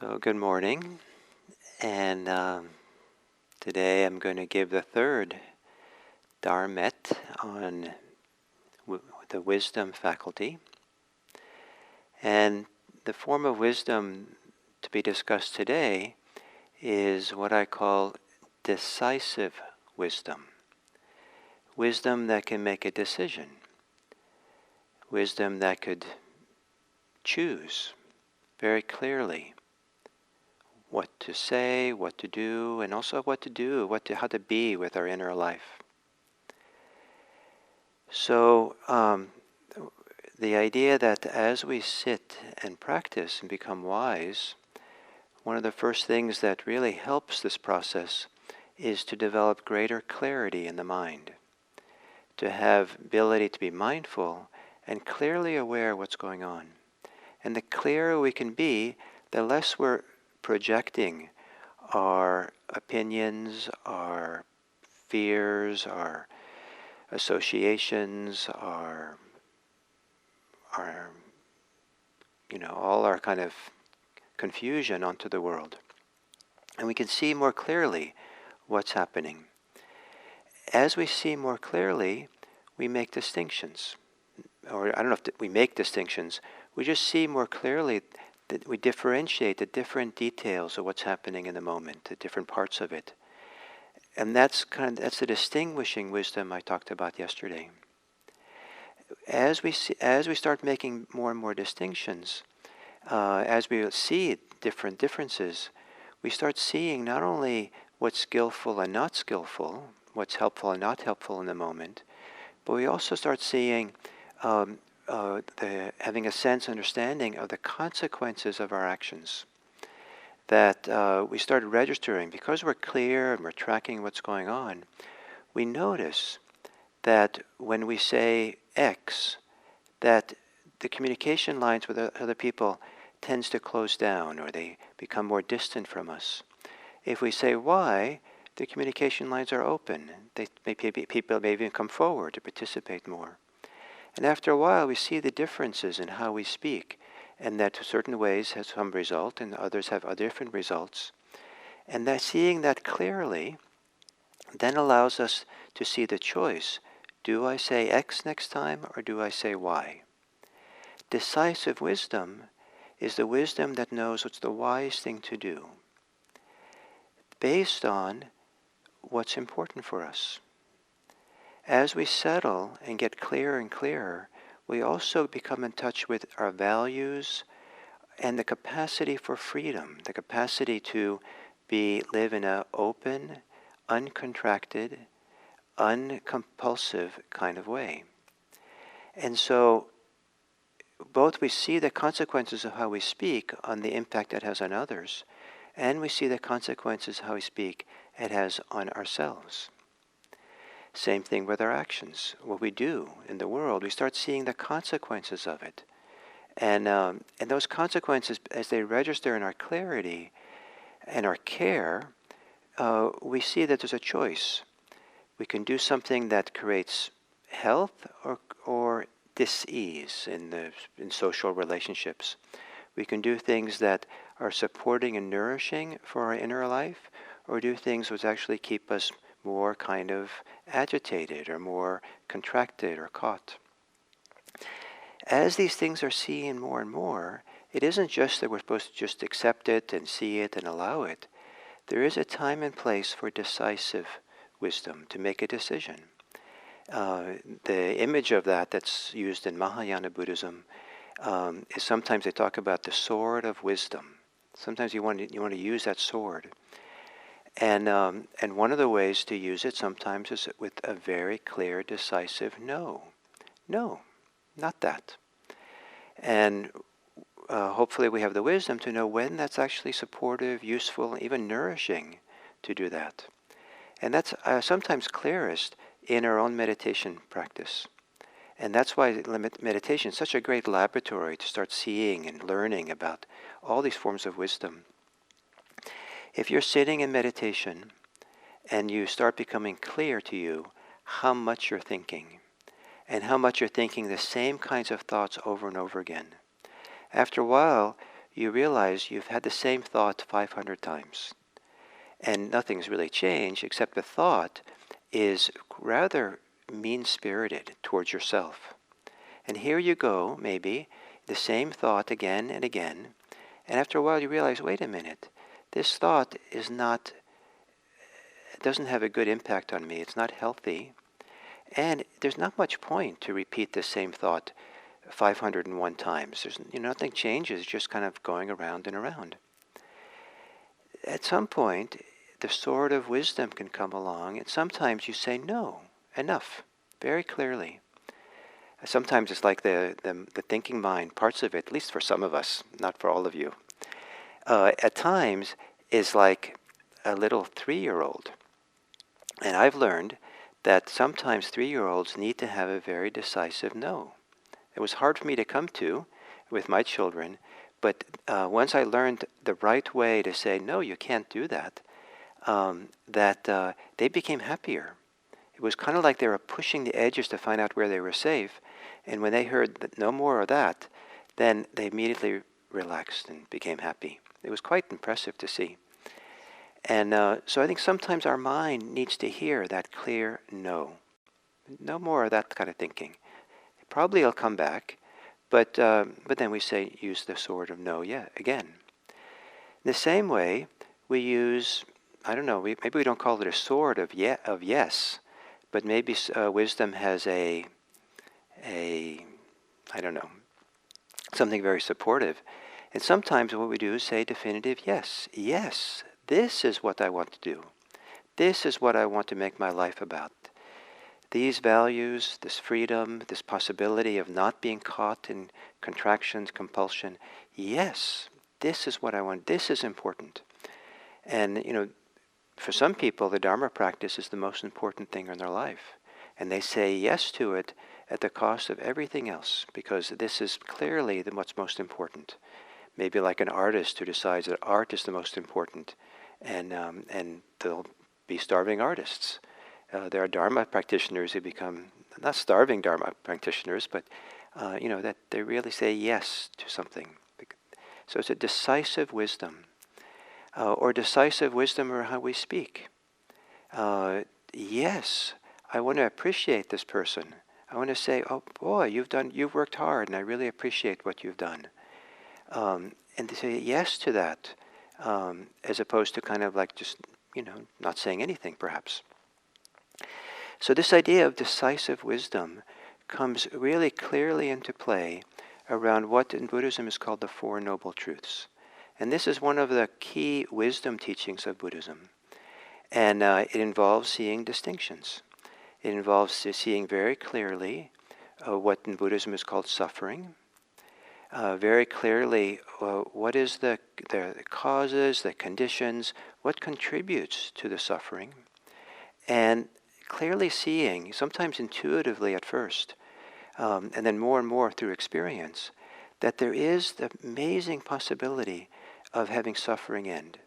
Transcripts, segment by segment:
So good morning, and today I'm going to give the third Dharmette on the wisdom faculty. And the form of wisdom to be discussed today is what I call decisive wisdom. Wisdom that can make a decision. Wisdom that could choose very clearly what to say, what to do, and also what to do, how to be with our inner life. So the idea that as we sit and practice and become wise, one of the first things that really helps this process is to develop greater clarity in the mind, to have ability to be mindful and clearly aware of what's going on. And the clearer we can be, the less we're projecting our opinions, our fears, our associations, our all our kind of confusion onto the world. And we can see more clearly what's happening. As we see more clearly, we make distinctions. Or I don't know if we make distinctions, we just see more clearly that we differentiate the different details of what's happening in the moment, the different parts of it. And that's the distinguishing wisdom I talked about yesterday. As we start making more and more distinctions, as we see different differences, we start seeing not only what's skillful and not skillful, what's helpful and not helpful in the moment, but we also start seeing having a sense, understanding of the consequences of our actions. That we start registering, because we're clear and we're tracking what's going on, we notice that when we say X, that the communication lines with other people tends to close down, or they become more distant from us. If we say Y, the communication lines are open. People may even come forward to participate more. And after a while, we see the differences in how we speak, and that certain ways have some result, and others have different results. And that seeing that clearly then allows us to see the choice. Do I say X next time, or do I say Y? Decisive wisdom is the wisdom that knows what's the wise thing to do, based on what's important for us. As we settle and get clearer and clearer, we also become in touch with our values and the capacity for freedom, the capacity to live in an open, uncontracted, uncompulsive kind of way. And so both we see the consequences of how we speak on the impact it has on others, and we see the consequences of how we speak it has on ourselves. Same thing with our actions. What we do in the world, we start seeing the consequences of it. And those consequences, as they register in our clarity and our care, we see that there's a choice. We can do something that creates health or dis-ease in social relationships. We can do things that are supporting and nourishing for our inner life, or do things which actually keep us more kind of agitated or more contracted or caught. As these things are seen more and more, it isn't just that we're supposed to just accept it and see it and allow it. There is a time and place for decisive wisdom, to make a decision. The image of that's used in Mahayana Buddhism is sometimes they talk about the sword of wisdom. Sometimes you want to use that sword. And one of the ways to use it sometimes is with a very clear, decisive no. No, not that. And hopefully we have the wisdom to know when that's actually supportive, useful, even nourishing to do that. And that's sometimes clearest in our own meditation practice. And that's why meditation is such a great laboratory to start seeing and learning about all these forms of wisdom. If you're sitting in meditation and you start becoming clear to you how much you're thinking, and how much you're thinking the same kinds of thoughts over and over again, after a while you realize you've had the same thought 500 times. And nothing's really changed, except the thought is rather mean-spirited towards yourself. And here you go, maybe, the same thought again and again. And after a while you realize, wait a minute, this thought doesn't have a good impact on me. It's not healthy. And there's not much point to repeat the same thought 501 times. There's, nothing changes, just kind of going around and around. At some point, the sword of wisdom can come along, and sometimes you say, no, enough, very clearly. Sometimes it's like the thinking mind, parts of it, at least for some of us, not for all of you, at times is like a little 3-year-old. And I've learned that sometimes 3-year-olds need to have a very decisive no. It was hard for me to come to with my children, but once I learned the right way to say, no, you can't do that, they became happier. It was kind of like they were pushing the edges to find out where they were safe, and when they heard that no more of that, then they immediately relaxed and became happy. It was quite impressive to see. And so I think sometimes our mind needs to hear that clear no. No more of that kind of thinking. Probably it'll come back, but then we say, use the sword of no again. In the same way, we use, I don't know, maybe we don't call it a sword of yes, but maybe wisdom has I don't know, something very supportive. And sometimes what we do is say definitive yes. Yes, this is what I want to do. This is what I want to make my life about. These values, this freedom, this possibility of not being caught in contractions, compulsion. Yes, this is what I want. This is important. And, for some people, the Dharma practice is the most important thing in their life. And they say yes to it at the cost of everything else, because this is clearly what's most important. Maybe like an artist who decides that art is the most important, and they'll be starving artists. There are Dharma practitioners who become, not starving Dharma practitioners, but that they really say yes to something. So it's a decisive wisdom. Or decisive wisdom or how we speak. Yes, I want to appreciate this person. I want to say, oh boy, you've worked hard, and I really appreciate what you've done. And to say yes to that, as opposed to kind of like just, not saying anything perhaps. So this idea of decisive wisdom comes really clearly into play around what in Buddhism is called the Four Noble Truths. And this is one of the key wisdom teachings of Buddhism. And it involves seeing distinctions. It involves seeing very clearly what in Buddhism is called suffering. Very clearly what is the causes, the conditions, what contributes to the suffering. And clearly seeing, sometimes intuitively at first, and then more and more through experience, that there is the amazing possibility of having suffering end.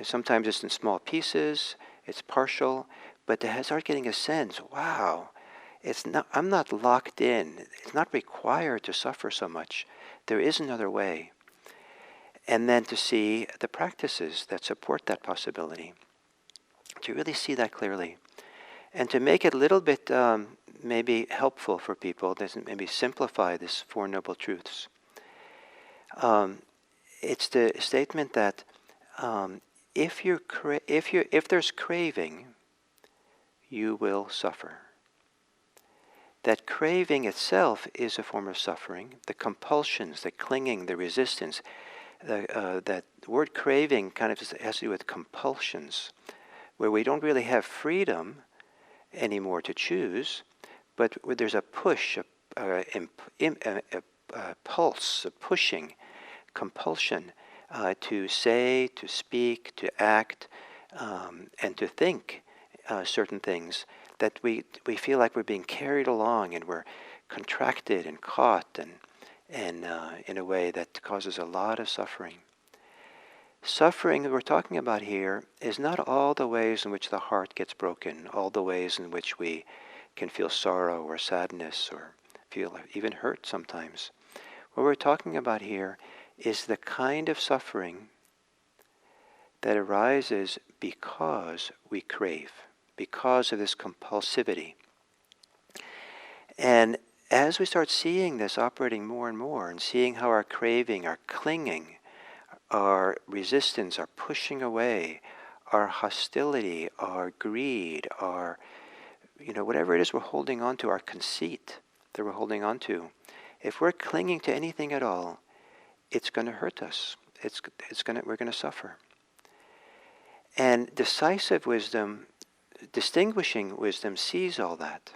Sometimes it's in small pieces, it's partial, but to start getting a sense, wow, I'm not locked in. It's not required to suffer so much. There is another way. And then to see the practices that support that possibility. To really see that clearly. And to make it a little bit maybe helpful for people, maybe simplify this Four Noble Truths. It's the statement that if there's craving, you will suffer. That craving itself is a form of suffering. The compulsions, the clinging, the resistance. That word craving kind of has to do with compulsions, where we don't really have freedom anymore to choose, but where there's a push, a pulse, a pushing, compulsion to say, to speak, to act, and to think certain things that we feel like we're being carried along and we're contracted and caught and in a way that causes a lot of suffering. Suffering that we're talking about here is not all the ways in which the heart gets broken, all the ways in which we can feel sorrow or sadness or feel even hurt sometimes. What we're talking about here is the kind of suffering that arises because we crave, because of this compulsivity. And as we start seeing this operating more and more, and seeing how our craving, our clinging, our resistance, our pushing away, our hostility, our greed, our, whatever it is we're holding on to, our conceit that we're holding on to, if we're clinging to anything at all, it's going to hurt us. We're going to suffer. And decisive wisdom, distinguishing wisdom, sees all that.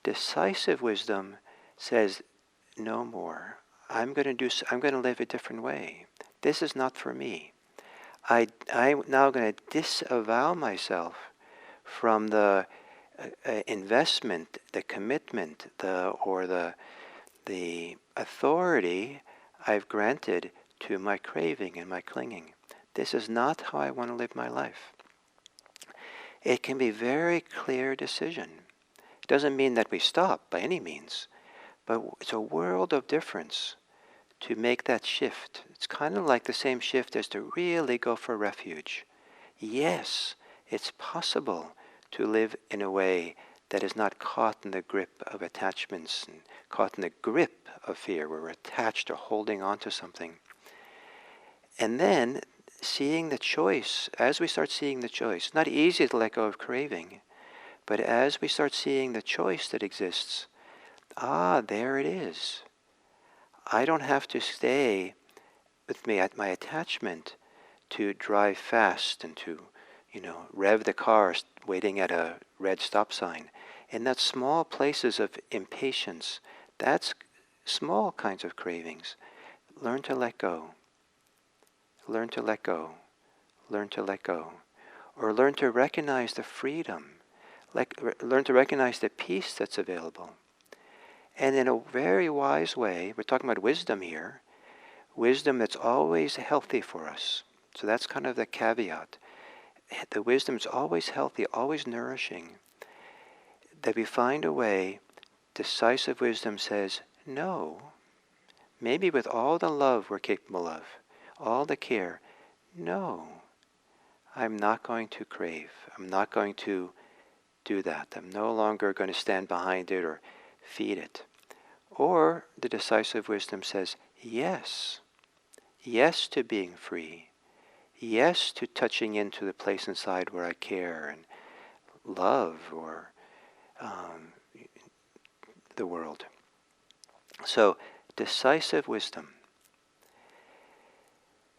Decisive wisdom says, no more. I'm going to live a different way. This is not for me. I'm now going to disavow myself from the investment, the commitment, the authority I've granted to my craving and my clinging. This is not how I want to live my life. It can be a very clear decision. It doesn't mean that we stop by any means, but it's a world of difference to make that shift. It's kind of like the same shift as to really go for refuge. Yes, it's possible to live in a way that is not caught in the grip of attachments and caught in the grip of fear, where we're attached or holding on to something. And then seeing the choice, as we start seeing the choice, it's not easy to let go of craving, but as we start seeing the choice that exists, there it is. I don't have to stay with me at my attachment to drive fast and to, rev the car waiting at a red stop sign. In that small places of impatience, that's small kinds of cravings. Learn to let go. Learn to let go. Learn to let go. Or learn to recognize the freedom. Learn to recognize the peace that's available. And in a very wise way, we're talking about wisdom here, wisdom that's always healthy for us. So that's kind of the caveat. The wisdom is always healthy, always nourishing. That we find a way, decisive wisdom says, no. Maybe with all the love we're capable of, all the care, no. I'm not going to crave. I'm not going to do that. I'm no longer going to stand behind it or feed it. Or the decisive wisdom says, yes. Yes to being free. Yes to touching into the place inside where I care and love or the world. So, decisive wisdom.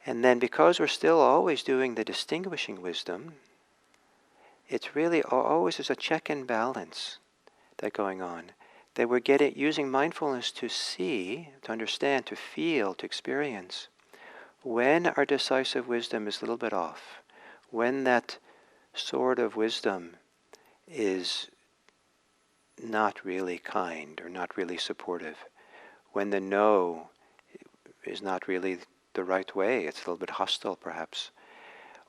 And then because we're still always doing the distinguishing wisdom, it's really always is a check and balance that's going on. That we're using mindfulness to see, to understand, to feel, to experience. When our decisive wisdom is a little bit off, when that sort of wisdom is not really kind or not really supportive, when the no is not really the right way, it's a little bit hostile perhaps,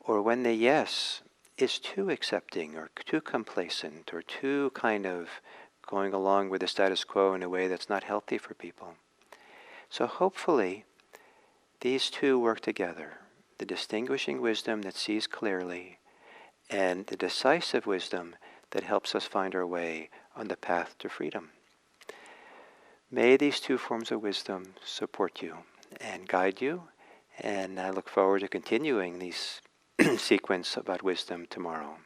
or when the yes is too accepting or too complacent or too kind of going along with the status quo in a way that's not healthy for people. So hopefully, these two work together. The distinguishing wisdom that sees clearly and the decisive wisdom that helps us find our way on the path to freedom. May these two forms of wisdom support you and guide you, and I look forward to continuing these sequence about wisdom tomorrow.